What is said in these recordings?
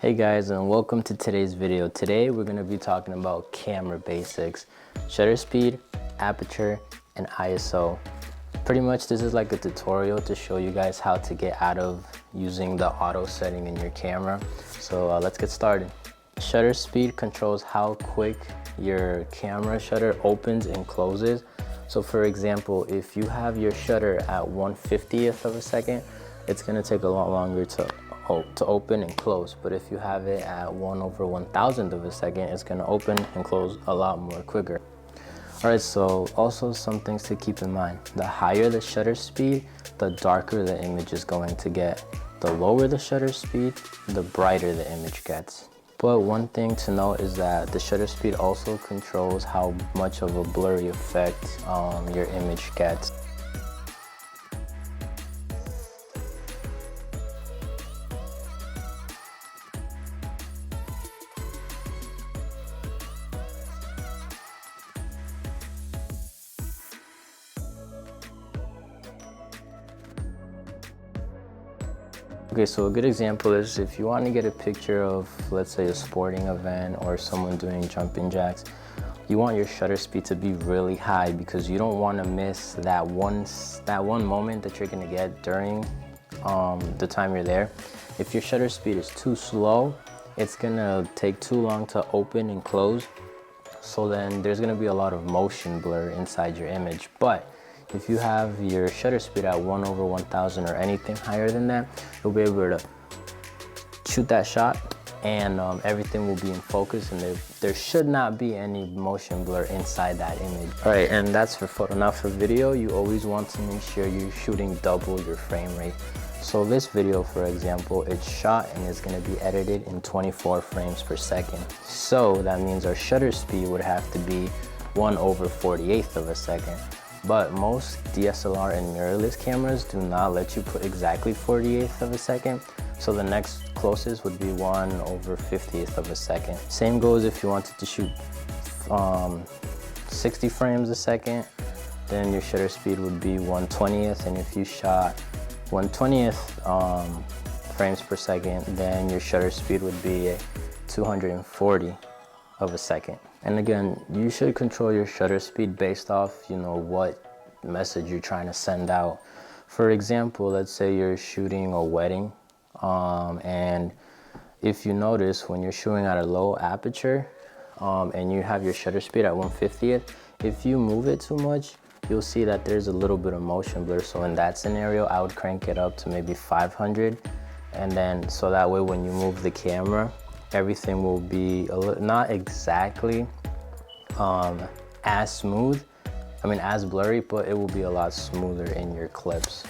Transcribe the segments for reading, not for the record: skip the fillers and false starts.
Hey guys, and welcome to today's video. Today we're going to be talking about camera basics, shutter speed, aperture, and ISO. Pretty much this is like a tutorial to show you guys how to get out of using the auto setting in your camera. So let's get started. Shutter speed controls how quick your camera shutter opens and closes. So for example, if you have your shutter at 1/50th of a second, it's going to take a lot longer to open and close. But if you have it at 1/1000th of a second, it's going to open and close a lot more quicker. Alright, so also some things to keep in mind. The higher the shutter speed, the darker the image is going to get. The lower the shutter speed, the brighter the image gets. But one thing to note is that the shutter speed also controls how much of a blurry effect your image gets. Okay, so a good example is if you want to get a picture of, let's say, a sporting event or someone doing jumping jacks, you want your shutter speed to be really high because you don't want to miss that one moment that you're going to get during the time you're there. If your shutter speed is too slow, it's going to take too long to open and close. So then there's going to be a lot of motion blur inside your image. But if you have your shutter speed at 1/1000 or anything higher than that, you'll be able to shoot that shot and everything will be in focus, and there should not be any motion blur inside that image. All right, and that's for photo. Now for video, you always want to make sure you're shooting double your frame rate. So this video, for example, it's shot and it's going to be edited in 24 frames per second. So that means our shutter speed would have to be 1/48th of a second. But most DSLR and mirrorless cameras do not let you put exactly 48th of a second. So the next closest would be 1/50th of a second. Same goes if you wanted to shoot 60 frames a second, then your shutter speed would be 1/20th. And if you shot 1/20th frames per second, then your shutter speed would be 240 of a second. And again, you should control your shutter speed based off, what message you're trying to send out. For example, let's say you're shooting a wedding, and if you notice when you're shooting at a low aperture, and you have your shutter speed at 1/50th, if you move it too much, you'll see that there's a little bit of motion blur. So in that scenario, I would crank it up to maybe 500, and then so that way when you move the camera, everything will be not exactly as smooth, as blurry, but it will be a lot smoother in your clips.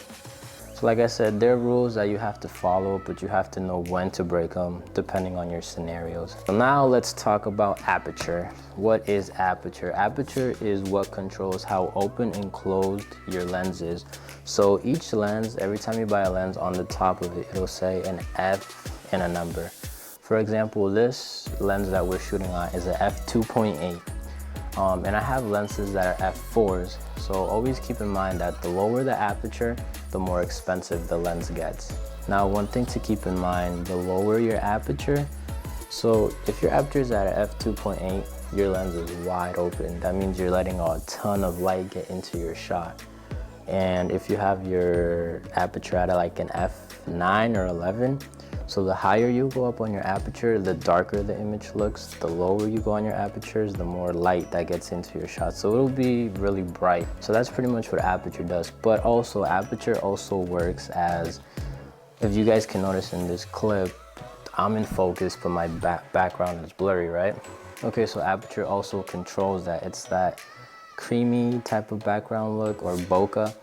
So like I said, there are rules that you have to follow, but you have to know when to break them depending on your scenarios. So now let's talk about aperture. What is aperture? Aperture is what controls how open and closed your lens is. So each lens, every time you buy a lens, on the top of it, it'll say an F and a number. For example, this lens that we're shooting on is a f2.8. And I have lenses that are f4s. So always keep in mind that the lower the aperture, the more expensive the lens gets. Now, one thing to keep in mind, the lower your aperture, so if your aperture is at a f2.8, your lens is wide open. That means you're letting a ton of light get into your shot. And if you have your aperture at like an f9 or 11, so the higher you go up on your aperture, the darker the image looks. The lower you go on your apertures, the more light that gets into your shot. So it'll be really bright. So that's pretty much what aperture does. But also, aperture also works as, if you guys can notice in this clip, I'm in focus, but my background is blurry, right? Okay, so aperture also controls that. It's that creamy type of background look, or bokeh.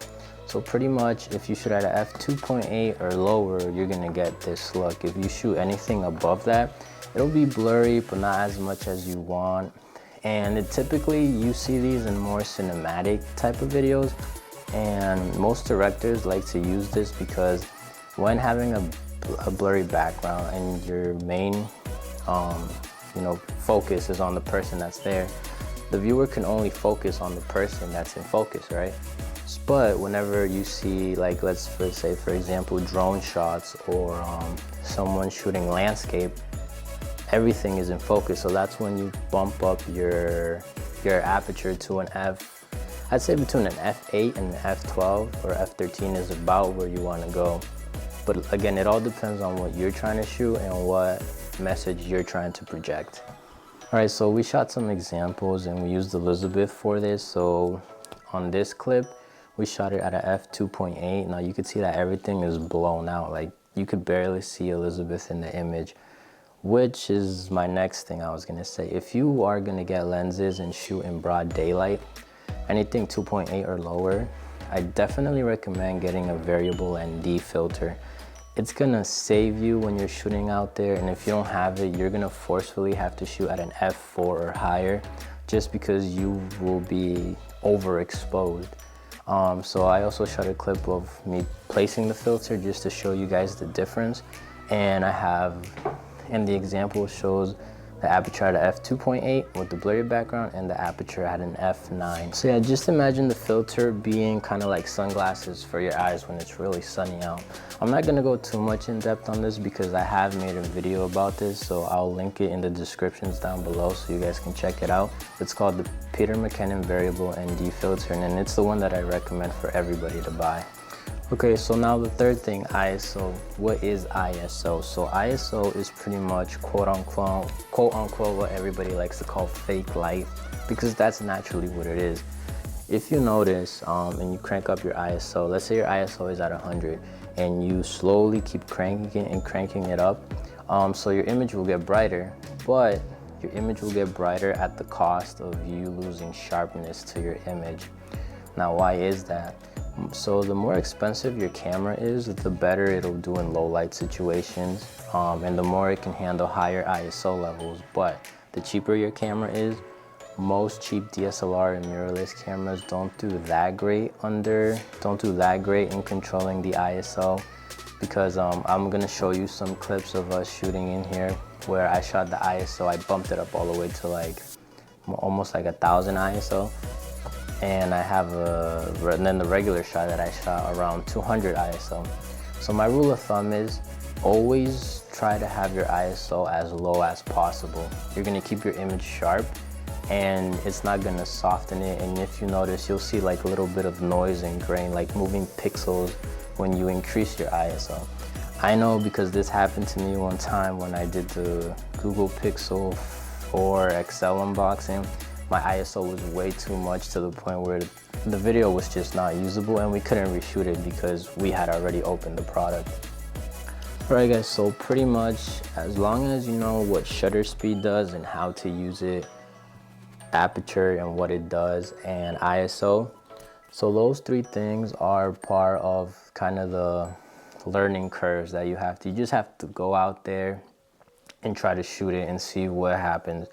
So pretty much if you shoot at a f2.8 or lower, you're gonna get this look. If you shoot anything above that, it'll be blurry, but not as much as you want. And typically you see these in more cinematic type of videos, and most directors like to use this because when having a blurry background and your main focus is on the person that's there, the viewer can only focus on the person that's in focus, right? But whenever you see, like, let's say for example drone shots or someone shooting landscape, everything is in focus. So that's when you bump up your aperture to an F. I'd say between an f8 and an f12 or f13 is about where you want to go. But again, it all depends on what you're trying to shoot and what message you're trying to project. All right, so we shot some examples and we used Elizabeth for this. So on this clip, we shot it at a f2.8. Now you can see that everything is blown out. Like you could barely see Elizabeth in the image, which is my next thing I was gonna say. If you are gonna get lenses and shoot in broad daylight, anything 2.8 or lower, I definitely recommend getting a variable ND filter. It's gonna save you when you're shooting out there, and if you don't have it, you're gonna forcefully have to shoot at an f4 or higher just because you will be overexposed. So I also shot a clip of me placing the filter just to show you guys the difference. And I have, and the example shows the aperture at a f2.8 with the blurry background and the aperture at an f9. So yeah, just imagine the filter being kind of like sunglasses for your eyes when it's really sunny out. I'm not gonna go too much in depth on this because I have made a video about this, so I'll link it in the descriptions down below so you guys can check it out. It's called the Peter McKinnon Variable ND Filter, and it's the one that I recommend for everybody to buy. Okay, so now the third thing, ISO. What is ISO? So ISO is pretty much quote unquote what everybody likes to call fake light, because that's naturally what it is. If you notice and you crank up your ISO, let's say your ISO is at 100 and you slowly keep cranking it and cranking it up, so your image will get brighter, but your image will get brighter at the cost of you losing sharpness to your image. Now, why is that? So the more expensive your camera is, the better it'll do in low light situations, and the more it can handle higher ISO levels. But the cheaper your camera is, most cheap DSLR and mirrorless cameras don't do that great in controlling the ISO, because I'm gonna show you some clips of us shooting in here where I shot the ISO, I bumped it up all the way to like almost like 1000 ISO. And I have and then the regular shot that I shot around 200 ISO. So my rule of thumb is always try to have your ISO as low as possible. You're gonna keep your image sharp and it's not gonna soften it. And if you notice, you'll see like a little bit of noise and grain, like moving pixels when you increase your ISO. I know because this happened to me one time when I did the Google Pixel 4 XL unboxing. My ISO was way too much to the point where the video was just not usable and we couldn't reshoot it because we had already opened the product. Alright guys, so pretty much as long as you know what shutter speed does and how to use it, aperture and what it does, and ISO, so those three things are part of kind of the learning curves that you just have to go out there and try to shoot it and see what happens.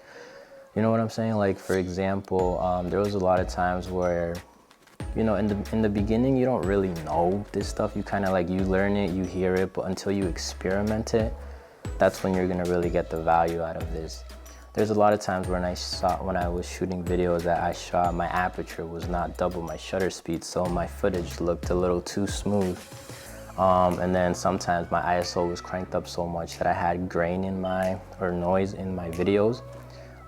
You know what I'm saying? Like for example, there was a lot of times where, you know, in the beginning you don't really know this stuff. You kind of like, you learn it, you hear it, but until you experiment it, that's when you're gonna really get the value out of this. There's a lot of times when I was shooting videos that I shot, my aperture was not double my shutter speed, so my footage looked a little too smooth. And then sometimes my ISO was cranked up so much that I had grain in or noise in my videos.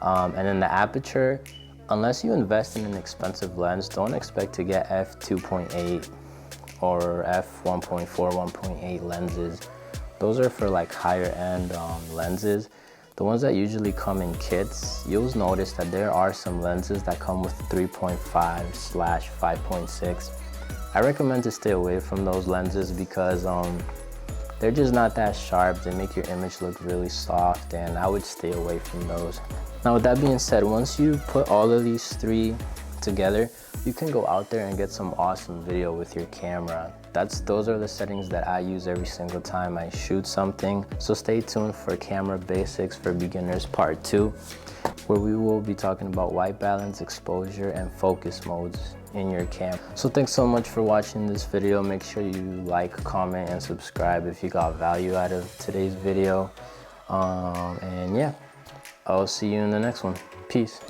And then the aperture, unless you invest in an expensive lens, don't expect to get f2.8 or f1.4, 1.8 lenses. Those are for like higher end lenses. The ones that usually come in kits, you'll notice that there are some lenses that come with 3.5/5.6. I recommend to stay away from those lenses because they're just not that sharp. They make your image look really soft, and I would stay away from those. Now with that being said, once you put all of these three together, you can go out there and get some awesome video with your camera. Those are the settings that I use every single time I shoot something. So stay tuned for Camera Basics for Beginners Part 2, where we will be talking about white balance, exposure, and focus modes in your camera. So thanks so much for watching this video. Make sure you like, comment, and subscribe if you got value out of today's video. And yeah, I'll see you in the next one. Peace.